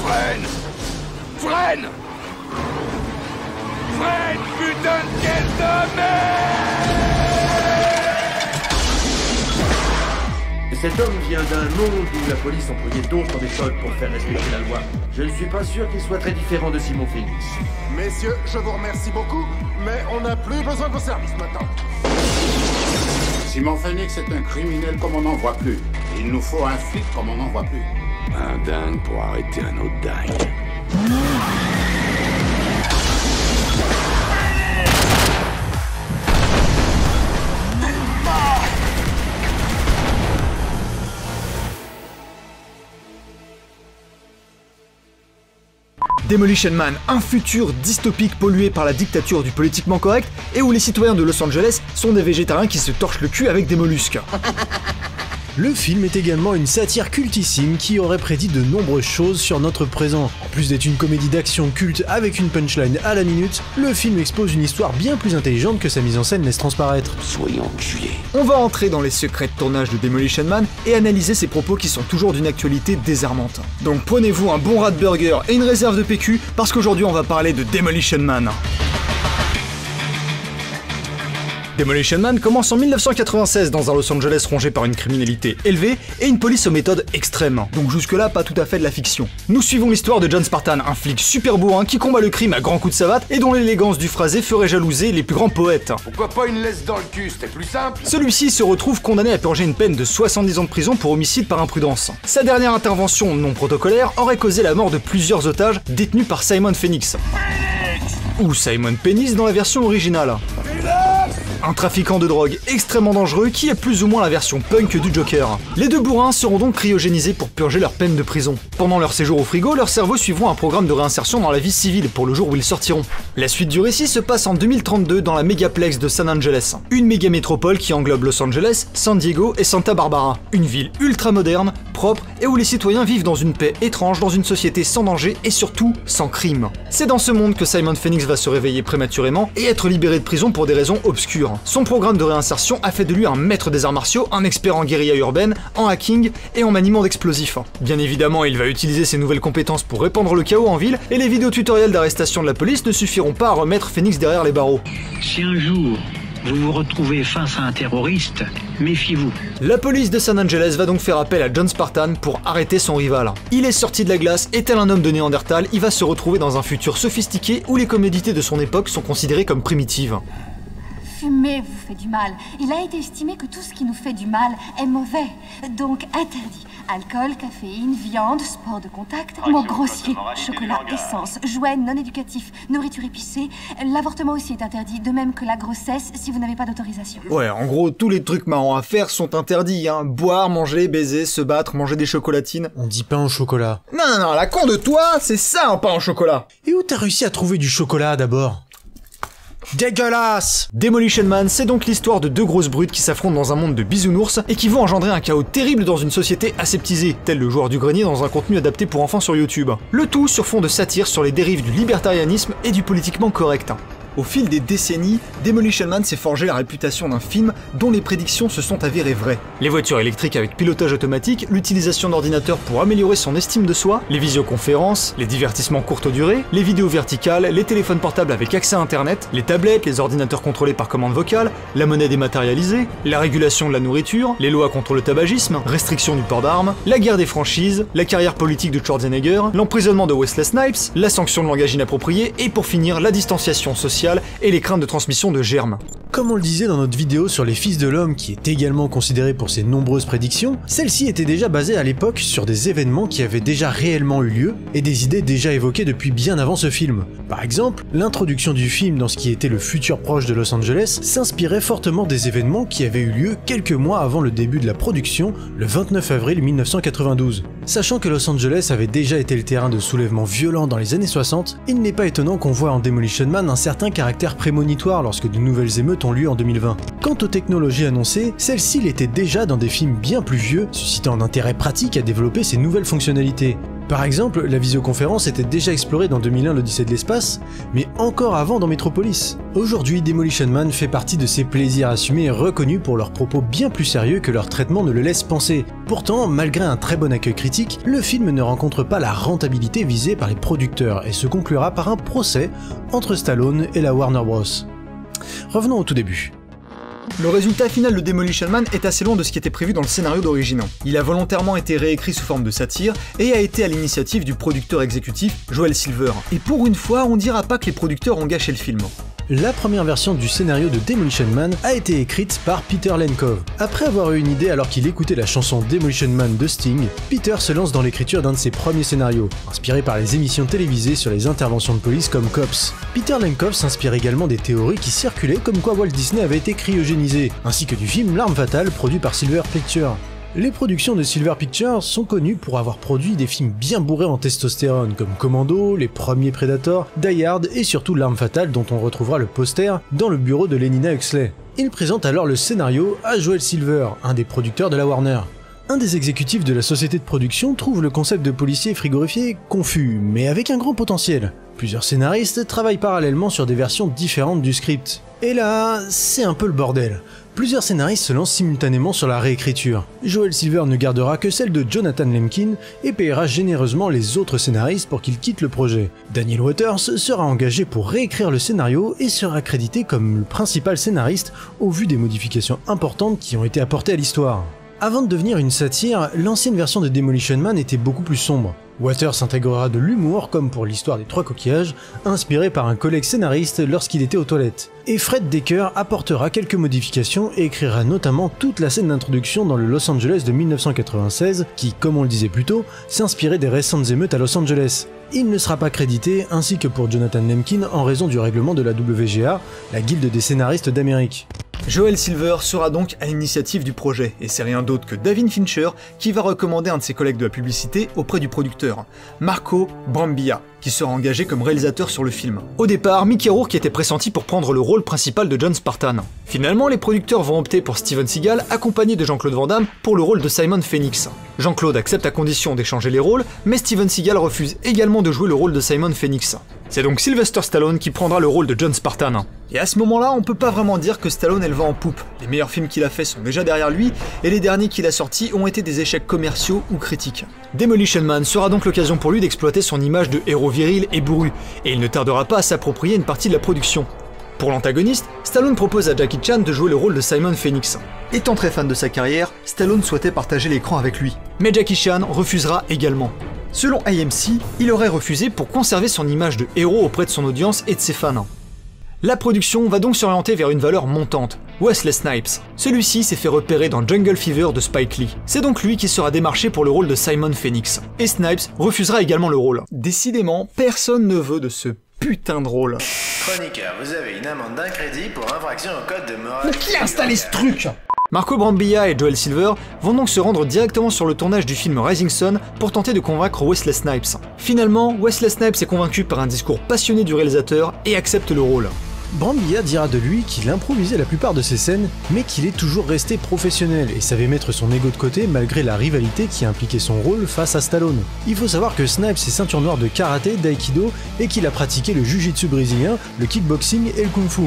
Freine! Freine! Freine, putain de caisse de merde! Cet homme vient d'un monde où la police employait d'autres méthodes pour faire respecter la loi. Je ne suis pas sûr qu'il soit très différent de Simon Phoenix. Messieurs, je vous remercie beaucoup, mais on n'a plus besoin de vos services maintenant. Simon Phoenix est un criminel comme on n'en voit plus. Il nous faut un flic comme on n'en voit plus. Un dingue pour arrêter un autre dingue. Demolition Man, un futur dystopique pollué par la dictature du politiquement correct et où les citoyens de Los Angeles sont des végétariens qui se torchent le cul avec des mollusques. Le film est également une satire cultissime qui aurait prédit de nombreuses choses sur notre présent. En plus d'être une comédie d'action culte avec une punchline à la minute, le film expose une histoire bien plus intelligente que sa mise en scène laisse transparaître. Soyons enculés. On va entrer dans les secrets de tournage de Demolition Man et analyser ses propos qui sont toujours d'une actualité désarmante. Donc prenez-vous un bon rat de burger et une réserve de PQ parce qu'aujourd'hui on va parler de Demolition Man. Demolition Man commence en 1996 dans un Los Angeles rongé par une criminalité élevée et une police aux méthodes extrêmes. Donc jusque-là, pas tout à fait de la fiction. Nous suivons l'histoire de John Spartan, un flic super bourrin qui combat le crime à grands coups de savate et dont l'élégance du phrasé ferait jalouser les plus grands poètes. Pourquoi pas une laisse dans le cul, c'était plus simple? Celui-ci se retrouve condamné à purger une peine de 70 ans de prison pour homicide par imprudence. Sa dernière intervention non protocolaire aurait causé la mort de plusieurs otages détenus par Simon Phoenix. Ou Simon Penis dans la version originale. Un trafiquant de drogue extrêmement dangereux qui est plus ou moins la version punk du Joker. Les deux bourrins seront donc cryogénisés pour purger leur peine de prison. Pendant leur séjour au frigo, leurs cerveaux suivront un programme de réinsertion dans la vie civile pour le jour où ils sortiront. La suite du récit se passe en 2032 dans la mégaplex de San Angeles, une méga métropole qui englobe Los Angeles, San Diego et Santa Barbara. Une ville ultra moderne, propre et où les citoyens vivent dans une paix étrange dans une société sans danger et surtout sans crime. C'est dans ce monde que Simon Phoenix va se réveiller prématurément et être libéré de prison pour des raisons obscures. Son programme de réinsertion a fait de lui un maître des arts martiaux, un expert en guérilla urbaine, en hacking et en maniement d'explosifs. Bien évidemment, il va utiliser ses nouvelles compétences pour répandre le chaos en ville et les vidéos tutoriels d'arrestation de la police ne suffiront pas à remettre Phoenix derrière les barreaux. Si un jour vous vous retrouvez face à un terroriste, méfiez-vous. La police de San Angeles va donc faire appel à John Spartan pour arrêter son rival. Il est sorti de la glace et tel un homme de Néandertal, il va se retrouver dans un futur sophistiqué où les commodités de son époque sont considérées comme primitives. Fumer vous fait du mal. Il a été estimé que tout ce qui nous fait du mal est mauvais. Donc interdit. Alcool, caféine, viande, sport de contact, mots grossiers, chocolat, essence, jouets non éducatifs, nourriture épicée. L'avortement aussi est interdit, de même que la grossesse si vous n'avez pas d'autorisation. Ouais, en gros, tous les trucs marrants à faire sont interdits, hein. Boire, manger, baiser, se battre, manger des chocolatines. On dit pain au chocolat. Non, la con de toi, c'est ça un pain au chocolat. Et où t'as réussi à trouver du chocolat d'abord ? Dégueulasse! Demolition Man, c'est donc l'histoire de deux grosses brutes qui s'affrontent dans un monde de bisounours et qui vont engendrer un chaos terrible dans une société aseptisée, tel le joueur du grenier dans un contenu adapté pour enfants sur YouTube. Le tout sur fond de satire sur les dérives du libertarianisme et du politiquement correct. Au fil des décennies, Demolition Man s'est forgé la réputation d'un film dont les prédictions se sont avérées vraies. Les voitures électriques avec pilotage automatique, l'utilisation d'ordinateurs pour améliorer son estime de soi, les visioconférences, les divertissements courte durée, les vidéos verticales, les téléphones portables avec accès à internet, les tablettes, les ordinateurs contrôlés par commande vocale, la monnaie dématérialisée, la régulation de la nourriture, les lois contre le tabagisme, restriction du port d'armes, la guerre des franchises, la carrière politique de Schwarzenegger, l'emprisonnement de Wesley Snipes, la sanction de langage inapproprié et pour finir la distanciation sociale et les craintes de transmission de germes. Comme on le disait dans notre vidéo sur les Fils de l'Homme qui est également considéré pour ses nombreuses prédictions, celle-ci était déjà basée à l'époque sur des événements qui avaient déjà réellement eu lieu et des idées déjà évoquées depuis bien avant ce film. Par exemple, l'introduction du film dans ce qui était le futur proche de Los Angeles s'inspirait fortement des événements qui avaient eu lieu quelques mois avant le début de la production, le 29 avril 1992. Sachant que Los Angeles avait déjà été le terrain de soulèvements violents dans les années 60, il n'est pas étonnant qu'on voit en Demolition Man un certain caractère prémonitoire lorsque de nouvelles émeutes ont lieu en 2020. Quant aux technologies annoncées, celles-ci l'étaient déjà dans des films bien plus vieux, suscitant un intérêt pratique à développer ces nouvelles fonctionnalités. Par exemple, la visioconférence était déjà explorée dans 2001 l'Odyssée de l'espace, mais encore avant dans Metropolis. Aujourd'hui, Demolition Man fait partie de ces plaisirs assumés et reconnus pour leurs propos bien plus sérieux que leur traitement ne le laisse penser. Pourtant, malgré un très bon accueil critique, le film ne rencontre pas la rentabilité visée par les producteurs et se conclura par un procès entre Stallone et la Warner Bros. Revenons au tout début. Le résultat final de Demolition Man est assez loin de ce qui était prévu dans le scénario d'origine. Il a volontairement été réécrit sous forme de satire et a été à l'initiative du producteur exécutif Joel Silver. Et pour une fois, on dira pas que les producteurs ont gâché le film. La première version du scénario de Demolition Man a été écrite par Peter Lenkov. Après avoir eu une idée alors qu'il écoutait la chanson Demolition Man de Sting, Peter se lance dans l'écriture d'un de ses premiers scénarios, inspiré par les émissions télévisées sur les interventions de police comme Cops. Peter Lenkov s'inspire également des théories qui circulaient comme quoi Walt Disney avait été cryogénisé, ainsi que du film L'Arme Fatale produit par Silver Pictures. Les productions de Silver Pictures sont connues pour avoir produit des films bien bourrés en testostérone comme Commando, Les Premiers Predators, Die Hard et surtout L'Arme Fatale dont on retrouvera le poster dans le bureau de Lenina Huxley. Il présente alors le scénario à Joel Silver, un des producteurs de la Warner. Un des exécutifs de la société de production trouve le concept de policier frigorifié confus, mais avec un grand potentiel. Plusieurs scénaristes travaillent parallèlement sur des versions différentes du script. Et là, c'est un peu le bordel. Plusieurs scénaristes se lancent simultanément sur la réécriture. Joel Silver ne gardera que celle de Jonathan Lemkin et payera généreusement les autres scénaristes pour qu'ils quittent le projet. Daniel Waters sera engagé pour réécrire le scénario et sera crédité comme le principal scénariste au vu des modifications importantes qui ont été apportées à l'histoire. Avant de devenir une satire, l'ancienne version de Demolition Man était beaucoup plus sombre. Waters intégrera de l'humour comme pour l'histoire des 3 coquillages, inspiré par un collègue scénariste lorsqu'il était aux toilettes. Et Fred Decker apportera quelques modifications et écrira notamment toute la scène d'introduction dans le Los Angeles de 1996 qui, comme on le disait plus tôt, s'inspirait des récentes émeutes à Los Angeles. Il ne sera pas crédité, ainsi que pour Jonathan Lemkin en raison du règlement de la WGA, la guilde des scénaristes d'Amérique. Joel Silver sera donc à l'initiative du projet, et c'est rien d'autre que David Fincher qui va recommander un de ses collègues de la publicité auprès du producteur, Marco Brambilla, qui sera engagé comme réalisateur sur le film. Au départ, Mickey Rourke était pressenti pour prendre le rôle principal de John Spartan. Finalement, les producteurs vont opter pour Steven Seagal, accompagné de Jean-Claude Van Damme, pour le rôle de Simon Phoenix. Jean-Claude accepte à condition d'échanger les rôles, mais Steven Seagal refuse également de jouer le rôle de Simon Phoenix. C'est donc Sylvester Stallone qui prendra le rôle de John Spartan. Et à ce moment-là, on peut pas vraiment dire que Stallone est le vent en poupe. Les meilleurs films qu'il a fait sont déjà derrière lui, et les derniers qu'il a sortis ont été des échecs commerciaux ou critiques. Demolition Man sera donc l'occasion pour lui d'exploiter son image de héros viril et bourru, et il ne tardera pas à s'approprier une partie de la production. Pour l'antagoniste, Stallone propose à Jackie Chan de jouer le rôle de Simon Phoenix. Étant très fan de sa carrière, Stallone souhaitait partager l'écran avec lui. Mais Jackie Chan refusera également. Selon AMC, il aurait refusé pour conserver son image de héros auprès de son audience et de ses fans. La production va donc s'orienter vers une valeur montante, Wesley Snipes. Celui-ci s'est fait repérer dans Jungle Fever de Spike Lee. C'est donc lui qui sera démarché pour le rôle de Simon Phoenix. Et Snipes refusera également le rôle. Décidément, personne ne veut de ce putain de rôle. Chroniqueur, vous avez une amende d'un crédit pour infraction au code de morale. Mais qui a installé ce truc ? Marco Brambilla et Joel Silver vont donc se rendre directement sur le tournage du film Rising Sun pour tenter de convaincre Wesley Snipes. Finalement, Wesley Snipes est convaincu par un discours passionné du réalisateur et accepte le rôle. Brambilla dira de lui qu'il improvisait la plupart de ses scènes, mais qu'il est toujours resté professionnel et savait mettre son ego de côté malgré la rivalité qui impliquait son rôle face à Stallone. Il faut savoir que Snipes est ceinture noire de karaté, d'aïkido et qu'il a pratiqué le jiu-jitsu brésilien, le kickboxing et le kung-fu.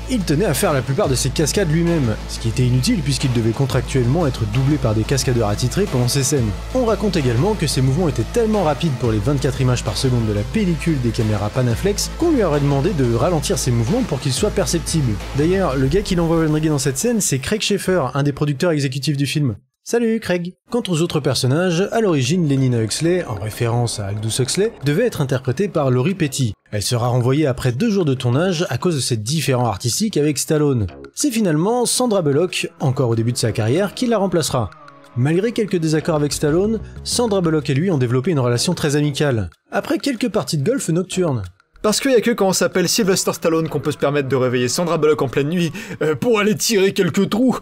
Il tenait à faire la plupart de ses cascades lui-même, ce qui était inutile puisqu'il devait contractuellement être doublé par des cascadeurs attitrés pendant ses scènes. On raconte également que ses mouvements étaient tellement rapides pour les 24 images par seconde de la pellicule des caméras Panaflex qu'on lui aurait demandé de ralentir ses mouvements pour qu'ils soient perceptibles. D'ailleurs, le gars qui l'envoie venriguer dans cette scène, c'est Craig Schaeffer, un des producteurs exécutifs du film. Salut Craig. Quant aux autres personnages, à l'origine Lenina Huxley, en référence à Aldous Huxley, devait être interprétée par Laurie Petty. Elle sera renvoyée après 2 jours de tournage à cause de ses différends artistiques avec Stallone. C'est finalement Sandra Bullock, encore au début de sa carrière, qui la remplacera. Malgré quelques désaccords avec Stallone, Sandra Bullock et lui ont développé une relation très amicale, après quelques parties de golf nocturnes. Parce qu'il y a que quand on s'appelle Sylvester Stallone qu'on peut se permettre de réveiller Sandra Bullock en pleine nuit pour aller tirer quelques trous.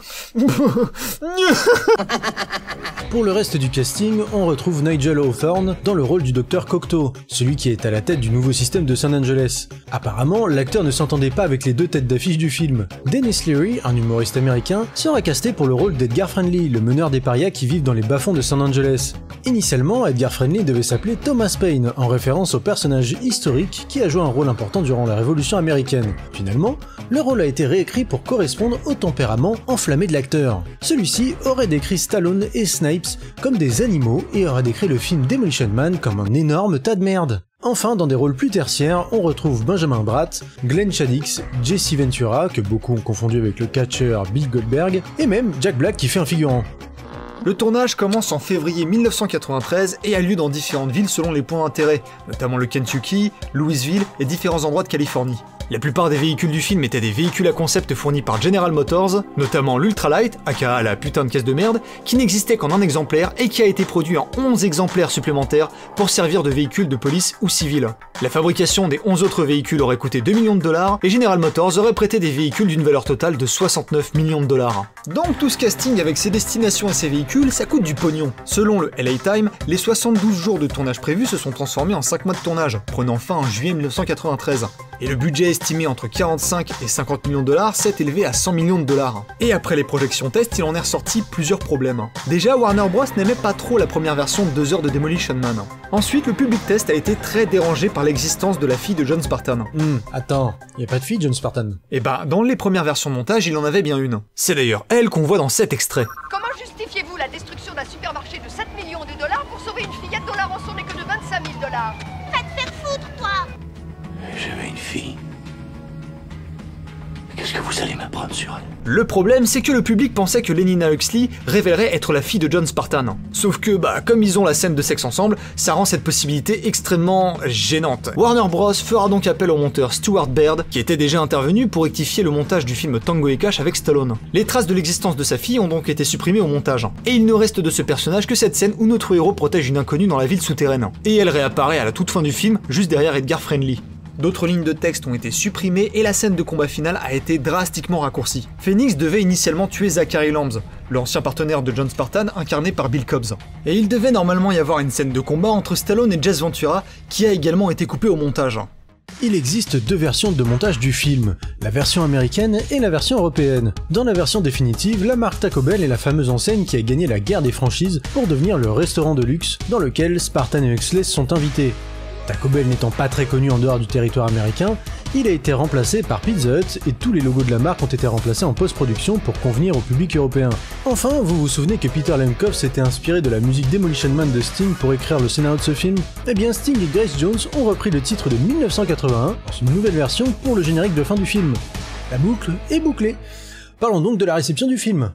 Pour le reste du casting, on retrouve Nigel Hawthorne dans le rôle du Dr Cocteau, celui qui est à la tête du nouveau système de San Angeles. Apparemment, l'acteur ne s'entendait pas avec les deux têtes d'affiche du film. Dennis Leary, un humoriste américain, sera casté pour le rôle d'Edgar Friendly, le meneur des parias qui vivent dans les bas-fonds de San Angeles. Initialement, Edgar Friendly devait s'appeler Thomas Paine, en référence au personnage historique qui a joué un rôle important durant la Révolution américaine. Finalement, le rôle a été réécrit pour correspondre au tempérament enflammé de l'acteur. Celui-ci aurait décrit Stallone et Snipes comme des animaux et aurait décrit le film Demolition Man comme un énorme tas de merde. Enfin, dans des rôles plus tertiaires, on retrouve Benjamin Bratt, Glenn Shadix, Jesse Ventura, que beaucoup ont confondu avec le catcheur Bill Goldberg, et même Jack Black qui fait un figurant. Le tournage commence en février 1993 et a lieu dans différentes villes selon les points d'intérêt, notamment le Kentucky, Louisville et différents endroits de Californie. La plupart des véhicules du film étaient des véhicules à concept fournis par General Motors, notamment l'Ultralight, aka la putain de caisse de merde, qui n'existait qu'en un exemplaire et qui a été produit en 11 exemplaires supplémentaires pour servir de véhicule de police ou civil. La fabrication des 11 autres véhicules aurait coûté 2 millions de dollars et General Motors aurait prêté des véhicules d'une valeur totale de 69 millions de dollars. Donc tout ce casting avec ses destinations et ses véhicules, ça coûte du pognon. Selon le LA Times, les 72 jours de tournage prévus se sont transformés en 5 mois de tournage, prenant fin en juillet 1993. Et le budget estimé entre 45 et 50 millions de dollars s'est élevé à 100 millions de dollars. Et après les projections test, il en est ressorti plusieurs problèmes. Déjà, Warner Bros n'aimait pas trop la première version de 2 heures de Demolition Man. Ensuite, le public test a été très dérangé par l'existence de la fille de John Spartan. Attends, y a pas de fille John Spartan? Et bah, dans les premières versions de montage, il en avait bien une. C'est d'ailleurs elle qu'on voit dans cet extrait. Comment justifiez-vous la destruction d'un supermarché de 7 millions de dollars pour sauver une fillette dont la rançon n'est que de 25 000 dollars? Va te faire foutre, toi! J'avais une fille. Qu'est-ce que vous allez m'apprendre sur elle? Le problème, c'est que le public pensait que Lenina Huxley révélerait être la fille de John Spartan. Sauf que, comme ils ont la scène de sexe ensemble, ça rend cette possibilité extrêmement gênante. Warner Bros fera donc appel au monteur Stuart Baird, qui était déjà intervenu pour rectifier le montage du film Tango et Cash avec Stallone. Les traces de l'existence de sa fille ont donc été supprimées au montage. Et il ne reste de ce personnage que cette scène où notre héros protège une inconnue dans la ville souterraine. Et elle réapparaît à la toute fin du film, juste derrière Edgar Friendly. D'autres lignes de texte ont été supprimées et la scène de combat finale a été drastiquement raccourcie. Phoenix devait initialement tuer Zachary Lambs, l'ancien partenaire de John Spartan incarné par Bill Cobbs. Et il devait normalement y avoir une scène de combat entre Stallone et Jesse Ventura qui a également été coupée au montage. Il existe deux versions de montage du film, la version américaine et la version européenne. Dans la version définitive, la marque Taco Bell est la fameuse enseigne qui a gagné la guerre des franchises pour devenir le restaurant de luxe dans lequel Spartan et Huxley sont invités. Taco Bell n'étant pas très connu en dehors du territoire américain, il a été remplacé par Pizza Hut et tous les logos de la marque ont été remplacés en post-production pour convenir au public européen. Enfin, vous vous souvenez que Peter Lemkoff s'était inspiré de la musique Demolition Man de Sting pour écrire le scénario de ce film? Eh bien, Sting et Grace Jones ont repris le titre de 1981 dans une nouvelle version pour le générique de fin du film. La boucle est bouclée. Parlons donc de la réception du film.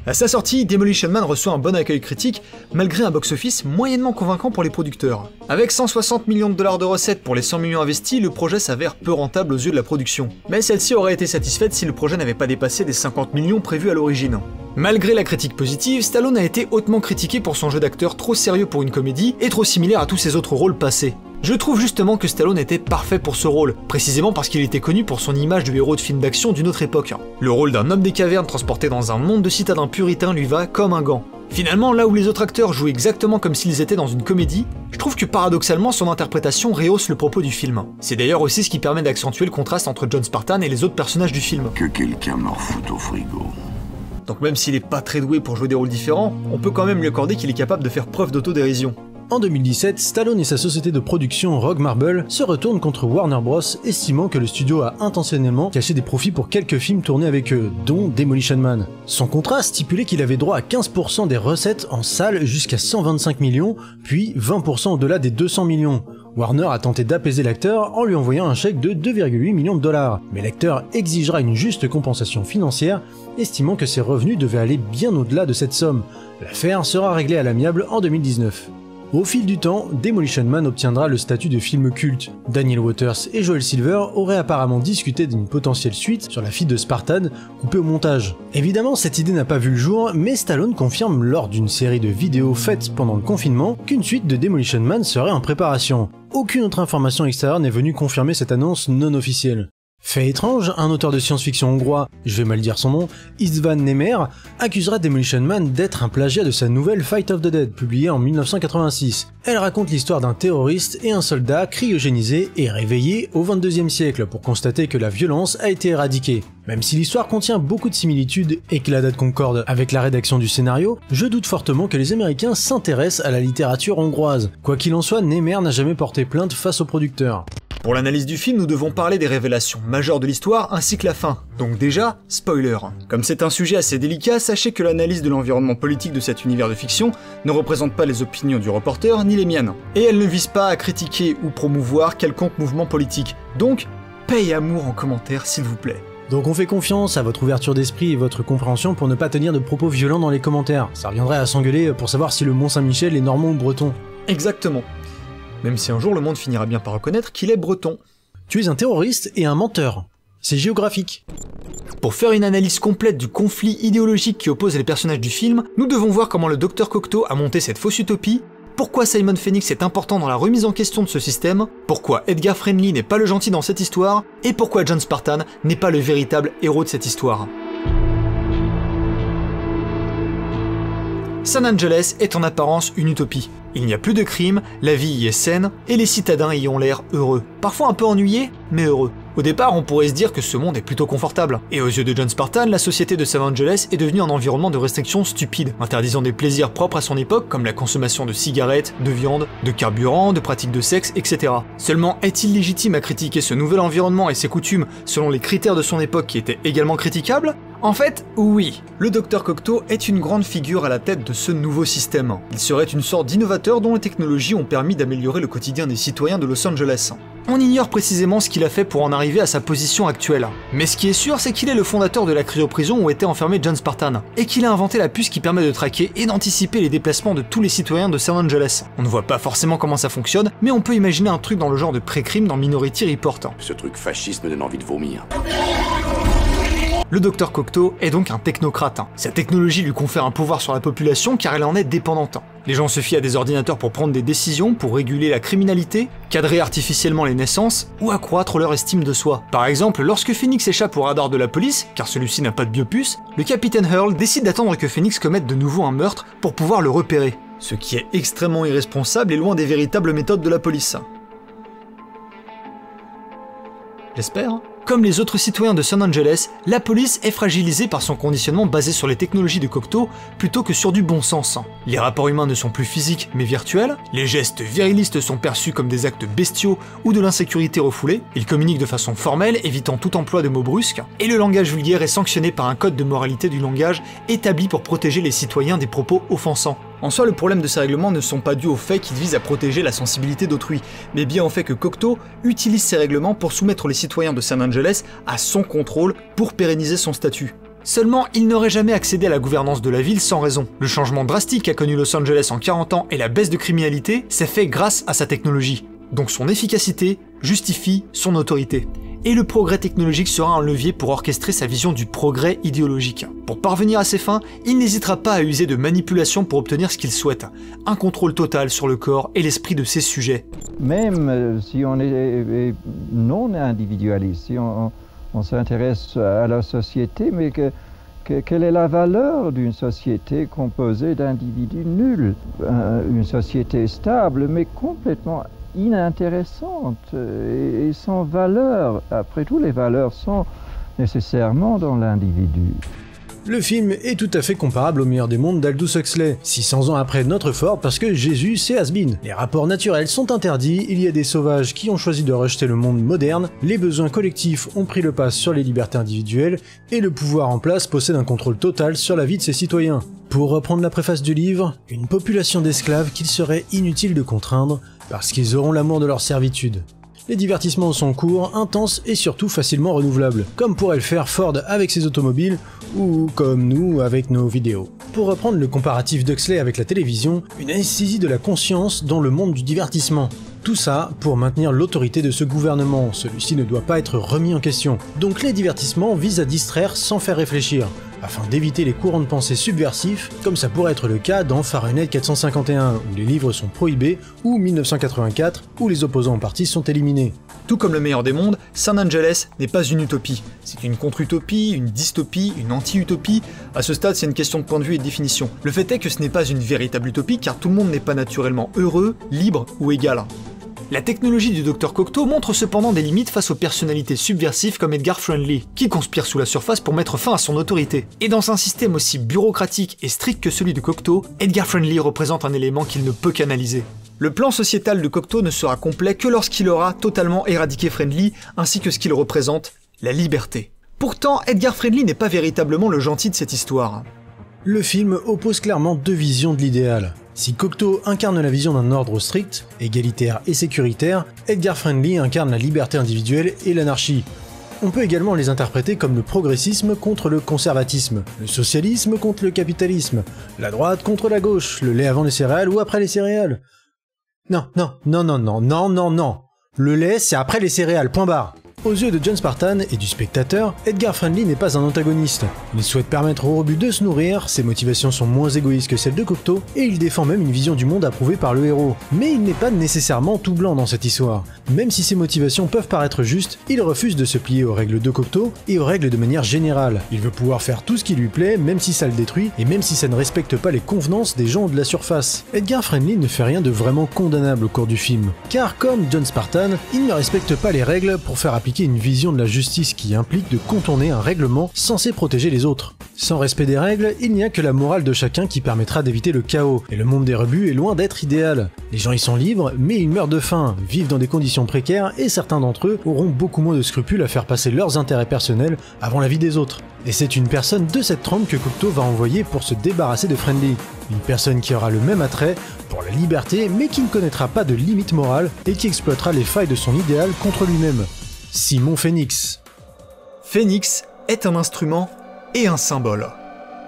À sa sortie, Demolition Man reçoit un bon accueil critique, malgré un box-office moyennement convaincant pour les producteurs. Avec 160 millions de dollars de recettes pour les 100 millions investis, le projet s'avère peu rentable aux yeux de la production. Mais celle-ci aurait été satisfaite si le projet n'avait pas dépassé les 50 millions prévus à l'origine. Malgré la critique positive, Stallone a été hautement critiqué pour son jeu d'acteur trop sérieux pour une comédie et trop similaire à tous ses autres rôles passés. Je trouve justement que Stallone était parfait pour ce rôle, précisément parce qu'il était connu pour son image de héros de film d'action d'une autre époque. Le rôle d'un homme des cavernes transporté dans un monde de citadins puritains lui va comme un gant. Finalement, là où les autres acteurs jouent exactement comme s'ils étaient dans une comédie, je trouve que paradoxalement son interprétation rehausse le propos du film. C'est d'ailleurs aussi ce qui permet d'accentuer le contraste entre John Spartan et les autres personnages du film. Que quelqu'un me refoute au frigo. Donc même s'il est pas très doué pour jouer des rôles différents, on peut quand même lui accorder qu'il est capable de faire preuve d'autodérision. En 2017, Stallone et sa société de production Rogue Marble se retournent contre Warner Bros, estimant que le studio a intentionnellement caché des profits pour quelques films tournés avec eux, dont Demolition Man. Son contrat stipulait qu'il avait droit à 15% des recettes en salle jusqu'à 125 millions, puis 20% au-delà des 200 millions. Warner a tenté d'apaiser l'acteur en lui envoyant un chèque de 2,8 millions de dollars, mais l'acteur exigera une juste compensation financière, estimant que ses revenus devaient aller bien au-delà de cette somme. L'affaire sera réglée à l'amiable en 2019. Au fil du temps, Demolition Man obtiendra le statut de film culte. Daniel Waters et Joel Silver auraient apparemment discuté d'une potentielle suite sur la fille de Spartan, coupée au montage. Évidemment, cette idée n'a pas vu le jour, mais Stallone confirme lors d'une série de vidéos faites pendant le confinement qu'une suite de Demolition Man serait en préparation. Aucune autre information extérieure n'est venue confirmer cette annonce non officielle. Fait étrange, un auteur de science-fiction hongrois, je vais mal dire son nom, István Némer, accusera Demolition Man d'être un plagiat de sa nouvelle Fight of the Dead, publiée en 1986. Elle raconte l'histoire d'un terroriste et un soldat cryogénisé et réveillé au 22e siècle pour constater que la violence a été éradiquée. Même si l'histoire contient beaucoup de similitudes et que la date concorde avec la rédaction du scénario, je doute fortement que les Américains s'intéressent à la littérature hongroise. Quoi qu'il en soit, Némer n'a jamais porté plainte face au producteur. Pour l'analyse du film, nous devons parler des révélations majeures de l'histoire ainsi que la fin. Donc déjà, spoiler. Comme c'est un sujet assez délicat, sachez que l'analyse de l'environnement politique de cet univers de fiction ne représente pas les opinions du reporter ni les miennes. Et elle ne vise pas à critiquer ou promouvoir quelconque mouvement politique. Donc, paix et amour en commentaire s'il vous plaît. Donc on fait confiance à votre ouverture d'esprit et votre compréhension pour ne pas tenir de propos violents dans les commentaires. Ça reviendrait à s'engueuler pour savoir si le Mont-Saint-Michel est normand ou breton. Exactement. Même si un jour le monde finira bien par reconnaître qu'il est breton. Tu es un terroriste et un menteur. C'est géographique. Pour faire une analyse complète du conflit idéologique qui oppose les personnages du film, nous devons voir comment le Dr Cocteau a monté cette fausse utopie, pourquoi Simon Phoenix est important dans la remise en question de ce système, pourquoi Edgar Friendly n'est pas le gentil dans cette histoire, et pourquoi John Spartan n'est pas le véritable héros de cette histoire. San Angeles est en apparence une utopie. Il n'y a plus de crimes, la vie y est saine, et les citadins y ont l'air heureux. Parfois un peu ennuyés, mais heureux. Au départ, on pourrait se dire que ce monde est plutôt confortable. Et aux yeux de John Spartan, la société de San Angeles est devenue un environnement de restrictions stupides, interdisant des plaisirs propres à son époque comme la consommation de cigarettes, de viande, de carburant, de pratiques de sexe, etc. Seulement, est-il légitime à critiquer ce nouvel environnement et ses coutumes selon les critères de son époque qui étaient également critiquables ? En fait, oui. Le Dr Cocteau est une grande figure à la tête de ce nouveau système. Il serait une sorte d'innovateur dont les technologies ont permis d'améliorer le quotidien des citoyens de Los Angeles. On ignore précisément ce qu'il a fait pour en arriver à sa position actuelle. Mais ce qui est sûr, c'est qu'il est le fondateur de la cryoprison où était enfermé John Spartan, et qu'il a inventé la puce qui permet de traquer et d'anticiper les déplacements de tous les citoyens de San Angeles. On ne voit pas forcément comment ça fonctionne, mais on peut imaginer un truc dans le genre de pré-crime dans Minority Report. Ce truc fasciste me donne envie de vomir. Le Dr Cocteau est donc un technocrate. Sa technologie lui confère un pouvoir sur la population car elle en est dépendante. Les gens se fient à des ordinateurs pour prendre des décisions, pour réguler la criminalité, cadrer artificiellement les naissances ou accroître leur estime de soi. Par exemple, lorsque Phoenix échappe au radar de la police, car celui-ci n'a pas de biopuce, le capitaine Hurl décide d'attendre que Phoenix commette de nouveau un meurtre pour pouvoir le repérer. Ce qui est extrêmement irresponsable et loin des véritables méthodes de la police. J'espère. Comme les autres citoyens de San Angeles, la police est fragilisée par son conditionnement basé sur les technologies de Cocteau plutôt que sur du bon sens. Les rapports humains ne sont plus physiques mais virtuels, les gestes virilistes sont perçus comme des actes bestiaux ou de l'insécurité refoulée, ils communiquent de façon formelle, évitant tout emploi de mots brusques, et le langage vulgaire est sanctionné par un code de moralité du langage établi pour protéger les citoyens des propos offensants. En soi, le problème de ces règlements ne sont pas dus au fait qu'ils visent à protéger la sensibilité d'autrui, mais bien au fait que Cocteau utilise ces règlements pour soumettre les citoyens de San Angeles à son contrôle pour pérenniser son statut. Seulement, il n'aurait jamais accédé à la gouvernance de la ville sans raison. Le changement drastique qu'a connu Los Angeles en 40 ans et la baisse de criminalité s'est fait grâce à sa technologie. Donc son efficacité justifie son autorité. Et le progrès technologique sera un levier pour orchestrer sa vision du progrès idéologique. Pour parvenir à ses fins, il n'hésitera pas à user de manipulation pour obtenir ce qu'il souhaite, un contrôle total sur le corps et l'esprit de ses sujets. Même si on est non individualiste, si on s'intéresse à la société, mais quelle est la valeur d'une société composée d'individus nuls? Une société stable, mais complètement inintéressante et sans valeur. Après tout, les valeurs sont nécessairement dans l'individu. Le film est tout à fait comparable au meilleur des mondes d'Aldous Huxley, 600 ans après notre Ford parce que Jésus c'est has-been. Les rapports naturels sont interdits, il y a des sauvages qui ont choisi de rejeter le monde moderne, les besoins collectifs ont pris le pas sur les libertés individuelles, et le pouvoir en place possède un contrôle total sur la vie de ses citoyens. Pour reprendre la préface du livre, une population d'esclaves qu'il serait inutile de contraindre, parce qu'ils auront l'amour de leur servitude. Les divertissements sont courts, intenses et surtout facilement renouvelables, comme pourrait le faire Ford avec ses automobiles ou comme nous avec nos vidéos. Pour reprendre le comparatif d'Huxley avec la télévision, une anesthésie de la conscience dans le monde du divertissement. Tout ça pour maintenir l'autorité de ce gouvernement, celui-ci ne doit pas être remis en question. Donc les divertissements visent à distraire sans faire réfléchir, afin d'éviter les courants de pensée subversifs, comme ça pourrait être le cas dans Fahrenheit 451, où les livres sont prohibés, ou 1984, où les opposants au parti sont éliminés. Tout comme le meilleur des mondes, San Angeles n'est pas une utopie. C'est une contre-utopie, une dystopie, une anti-utopie. À ce stade, c'est une question de point de vue et de définition. Le fait est que ce n'est pas une véritable utopie, car tout le monde n'est pas naturellement heureux, libre ou égal. La technologie du Dr Cocteau montre cependant des limites face aux personnalités subversives comme Edgar Friendly, qui conspire sous la surface pour mettre fin à son autorité. Et dans un système aussi bureaucratique et strict que celui de Cocteau, Edgar Friendly représente un élément qu'il ne peut qu'analyser. Le plan sociétal de Cocteau ne sera complet que lorsqu'il aura totalement éradiqué Friendly, ainsi que ce qu'il représente, la liberté. Pourtant, Edgar Friendly n'est pas véritablement le gentil de cette histoire. Le film oppose clairement deux visions de l'idéal. Si Cocteau incarne la vision d'un ordre strict, égalitaire et sécuritaire, Edgar Friendly incarne la liberté individuelle et l'anarchie. On peut également les interpréter comme le progressisme contre le conservatisme, le socialisme contre le capitalisme, la droite contre la gauche, le lait avant les céréales ou après les céréales. Non. Le lait, c'est après les céréales, point barre. Aux yeux de John Spartan et du spectateur, Edgar Friendly n'est pas un antagoniste. Il souhaite permettre aux rebuts de se nourrir, ses motivations sont moins égoïstes que celles de Cocteau, et il défend même une vision du monde approuvée par le héros. Mais il n'est pas nécessairement tout blanc dans cette histoire. Même si ses motivations peuvent paraître justes, il refuse de se plier aux règles de Cocteau et aux règles de manière générale. Il veut pouvoir faire tout ce qui lui plaît, même si ça le détruit, et même si ça ne respecte pas les convenances des gens de la surface. Edgar Friendly ne fait rien de vraiment condamnable au cours du film, car comme John Spartan, il ne respecte pas les règles pour faire appliquer une vision de la justice qui implique de contourner un règlement censé protéger les autres. Sans respect des règles, il n'y a que la morale de chacun qui permettra d'éviter le chaos, et le monde des rebuts est loin d'être idéal. Les gens y sont libres, mais ils meurent de faim, vivent dans des conditions précaires, et certains d'entre eux auront beaucoup moins de scrupules à faire passer leurs intérêts personnels avant la vie des autres. Et c'est une personne de cette trempe que Cocteau va envoyer pour se débarrasser de Friendly. Une personne qui aura le même attrait pour la liberté, mais qui ne connaîtra pas de limites morales, et qui exploitera les failles de son idéal contre lui-même. Simon Phoenix. Phoenix est un instrument et un symbole.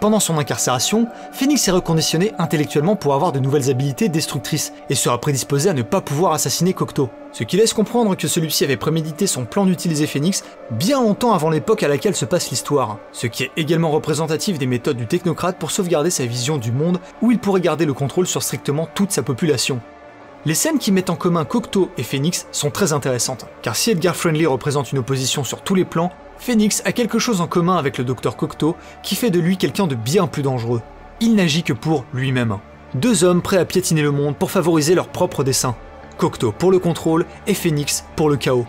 Pendant son incarcération, Phoenix est reconditionné intellectuellement pour avoir de nouvelles habilités destructrices et sera prédisposé à ne pas pouvoir assassiner Cocteau. Ce qui laisse comprendre que celui-ci avait prémédité son plan d'utiliser Phoenix bien longtemps avant l'époque à laquelle se passe l'histoire, ce qui est également représentatif des méthodes du technocrate pour sauvegarder sa vision du monde où il pourrait garder le contrôle sur strictement toute sa population. Les scènes qui mettent en commun Cocteau et Phoenix sont très intéressantes, car si Edgar Friendly représente une opposition sur tous les plans, Phoenix a quelque chose en commun avec le Dr Cocteau qui fait de lui quelqu'un de bien plus dangereux. Il n'agit que pour lui-même. Deux hommes prêts à piétiner le monde pour favoriser leur propre dessein. Cocteau pour le contrôle et Phoenix pour le chaos.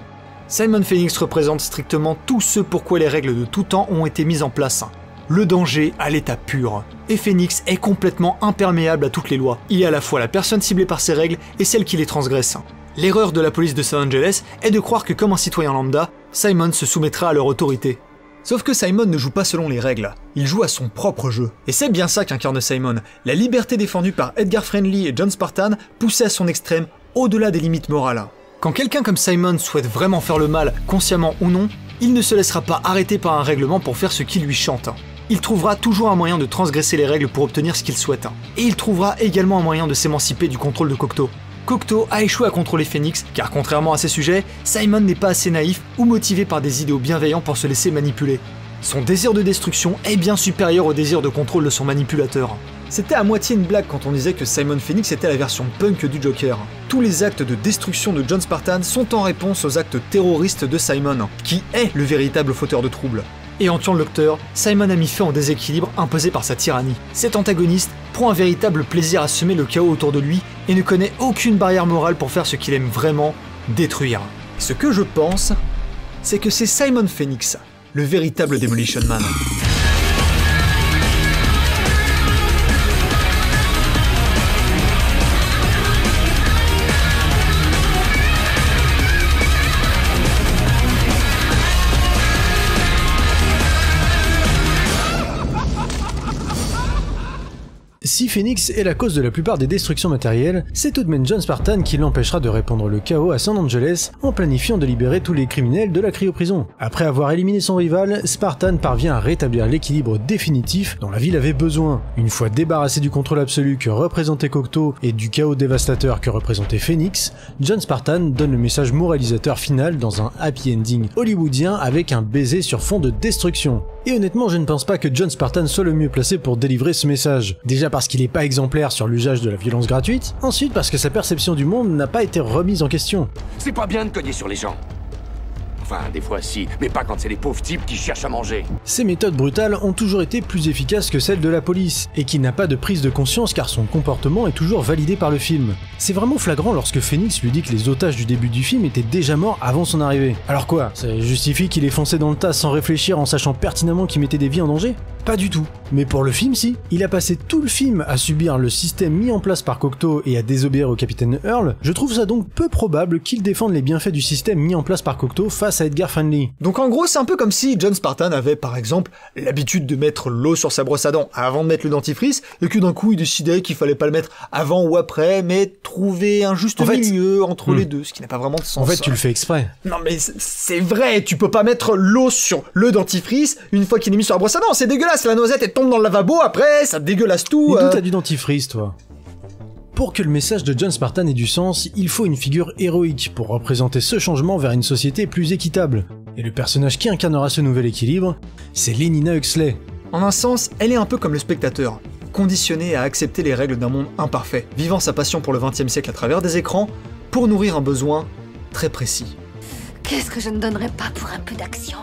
Simon Phoenix représente strictement tout ce pourquoi les règles de tout temps ont été mises en place. Le danger à l'état pur. Et Phoenix est complètement imperméable à toutes les lois. Il est à la fois la personne ciblée par ces règles et celle qui les transgresse. L'erreur de la police de Los Angeles est de croire que comme un citoyen lambda, Simon se soumettra à leur autorité. Sauf que Simon ne joue pas selon les règles, il joue à son propre jeu. Et c'est bien ça qu'incarne Simon, la liberté défendue par Edgar Friendly et John Spartan poussée à son extrême au-delà des limites morales. Quand quelqu'un comme Simon souhaite vraiment faire le mal, consciemment ou non, il ne se laissera pas arrêter par un règlement pour faire ce qui lui chante. Il trouvera toujours un moyen de transgresser les règles pour obtenir ce qu'il souhaite. Et il trouvera également un moyen de s'émanciper du contrôle de Cocteau. Cocteau a échoué à contrôler Phoenix, car contrairement à ses sujets, Simon n'est pas assez naïf ou motivé par des idéaux bienveillants pour se laisser manipuler. Son désir de destruction est bien supérieur au désir de contrôle de son manipulateur. C'était à moitié une blague quand on disait que Simon Phoenix était la version punk du Joker. Tous les actes de destruction de John Spartan sont en réponse aux actes terroristes de Simon, qui est le véritable fauteur de troubles. Et en tuant le docteur, Simon a mis fin au déséquilibre imposé par sa tyrannie. Cet antagoniste prend un véritable plaisir à semer le chaos autour de lui et ne connaît aucune barrière morale pour faire ce qu'il aime vraiment, détruire. Ce que je pense, c'est que c'est Simon Phoenix, le véritable Demolition Man. Si Phoenix est la cause de la plupart des destructions matérielles, c'est tout de même John Spartan qui l'empêchera de répandre le chaos à San Angeles en planifiant de libérer tous les criminels de la cryoprison. Après avoir éliminé son rival, Spartan parvient à rétablir l'équilibre définitif dont la ville avait besoin. Une fois débarrassé du contrôle absolu que représentait Cocteau et du chaos dévastateur que représentait Phoenix, John Spartan donne le message moralisateur final dans un happy ending hollywoodien avec un baiser sur fond de destruction. Et honnêtement, je ne pense pas que John Spartan soit le mieux placé pour délivrer ce message. Déjà parce qu'il est pas exemplaire sur l'usage de la violence gratuite, ensuite parce que sa perception du monde n'a pas été remise en question. C'est pas bien de cogner sur les gens. Enfin, des fois si, mais pas quand c'est les pauvres types qui cherchent à manger. Ces méthodes brutales ont toujours été plus efficaces que celles de la police, et qui n'a pas de prise de conscience car son comportement est toujours validé par le film. C'est vraiment flagrant lorsque Phoenix lui dit que les otages du début du film étaient déjà morts avant son arrivée. Alors quoi, ça justifie qu'il ait foncé dans le tas sans réfléchir en sachant pertinemment qu'il mettait des vies en danger? Pas du tout. Mais pour le film, si. Il a passé tout le film à subir le système mis en place par Cocteau et à désobéir au capitaine Earl. Je trouve ça donc peu probable qu'il défende les bienfaits du système mis en place par Cocteau face à Edgar Friendly. Donc en gros, c'est un peu comme si John Spartan avait par exemple l'habitude de mettre l'eau sur sa brosse à dents avant de mettre le dentifrice, et que d'un coup il décidait qu'il fallait pas le mettre avant ou après, mais trouver un juste milieu entre les deux, ce qui n'a pas vraiment de sens. En fait, tu le fais exprès. Non mais c'est vrai, tu peux pas mettre l'eau sur le dentifrice une fois qu'il est mis sur la brosse à dents, c'est dégueulasse. La noisette elle tombe dans le lavabo, après ça dégueulasse tout. Mais d'où t'as du dentifrice, toi? Pour que le message de John Spartan ait du sens, il faut une figure héroïque pour représenter ce changement vers une société plus équitable. Et le personnage qui incarnera ce nouvel équilibre, c'est Lenina Huxley. En un sens, elle est un peu comme le spectateur, conditionnée à accepter les règles d'un monde imparfait, vivant sa passion pour le XXe siècle à travers des écrans, pour nourrir un besoin très précis. Qu'est-ce que je ne donnerais pas pour un peu d'action?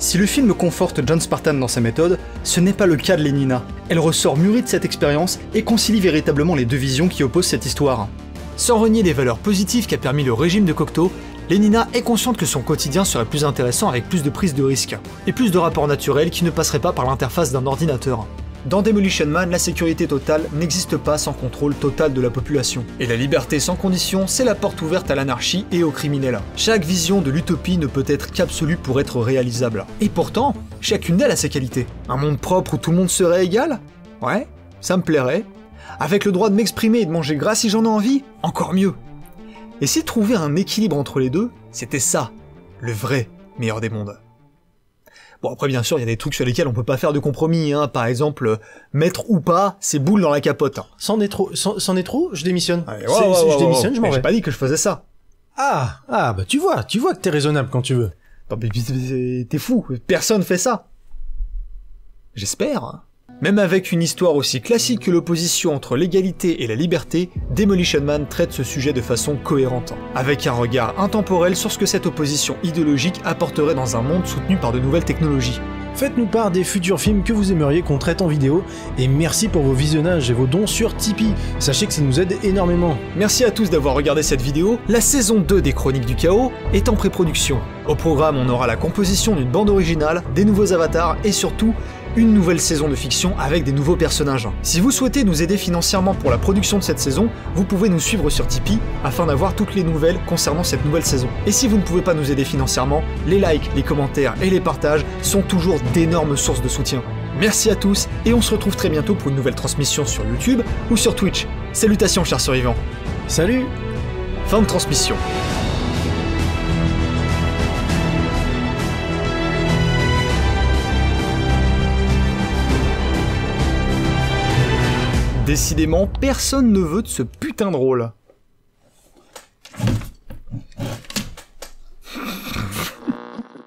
Si le film conforte John Spartan dans sa méthode, ce n'est pas le cas de Lenina. Elle ressort mûrie de cette expérience et concilie véritablement les deux visions qui opposent cette histoire. Sans renier les valeurs positives qu'a permis le régime de Cocteau, Lenina est consciente que son quotidien serait plus intéressant avec plus de prise de risque, et plus de rapports naturels qui ne passeraient pas par l'interface d'un ordinateur. Dans Demolition Man, la sécurité totale n'existe pas sans contrôle total de la population. Et la liberté sans condition, c'est la porte ouverte à l'anarchie et aux criminels. Chaque vision de l'utopie ne peut être qu'absolue pour être réalisable. Et pourtant, chacune d'elles a ses qualités. Un monde propre où tout le monde serait égal? Ouais, ça me plairait. Avec le droit de m'exprimer et de manger gras si j'en ai envie? Encore mieux. Et si trouver un équilibre entre les deux, c'était ça, le vrai meilleur des mondes. Bon, après, bien sûr, il y a des trucs sur lesquels on peut pas faire de compromis, hein. Par exemple, mettre ou pas ses boules dans la capote. C'en est trop, je démissionne. Ouais, Si je démissionne, je m'en vais. J'ai pas dit que je faisais ça. Bah tu vois que t'es raisonnable quand tu veux. Non, mais t'es fou, personne fait ça. J'espère. Même avec une histoire aussi classique que l'opposition entre l'égalité et la liberté, Demolition Man traite ce sujet de façon cohérente, avec un regard intemporel sur ce que cette opposition idéologique apporterait dans un monde soutenu par de nouvelles technologies. Faites-nous part des futurs films que vous aimeriez qu'on traite en vidéo, et merci pour vos visionnages et vos dons sur Tipeee, sachez que ça nous aide énormément. Merci à tous d'avoir regardé cette vidéo, la saison 2 des Chroniques du Chaos est en pré-production. Au programme, on aura la composition d'une bande originale, des nouveaux avatars et surtout, une nouvelle saison de fiction avec des nouveaux personnages. Si vous souhaitez nous aider financièrement pour la production de cette saison, vous pouvez nous suivre sur Tipeee afin d'avoir toutes les nouvelles concernant cette nouvelle saison. Et si vous ne pouvez pas nous aider financièrement, les likes, les commentaires et les partages sont toujours d'énormes sources de soutien. Merci à tous et on se retrouve très bientôt pour une nouvelle transmission sur YouTube ou sur Twitch. Salutations chers survivants. Salut. Fin de transmission. Décidément, personne ne veut de ce putain de rôle.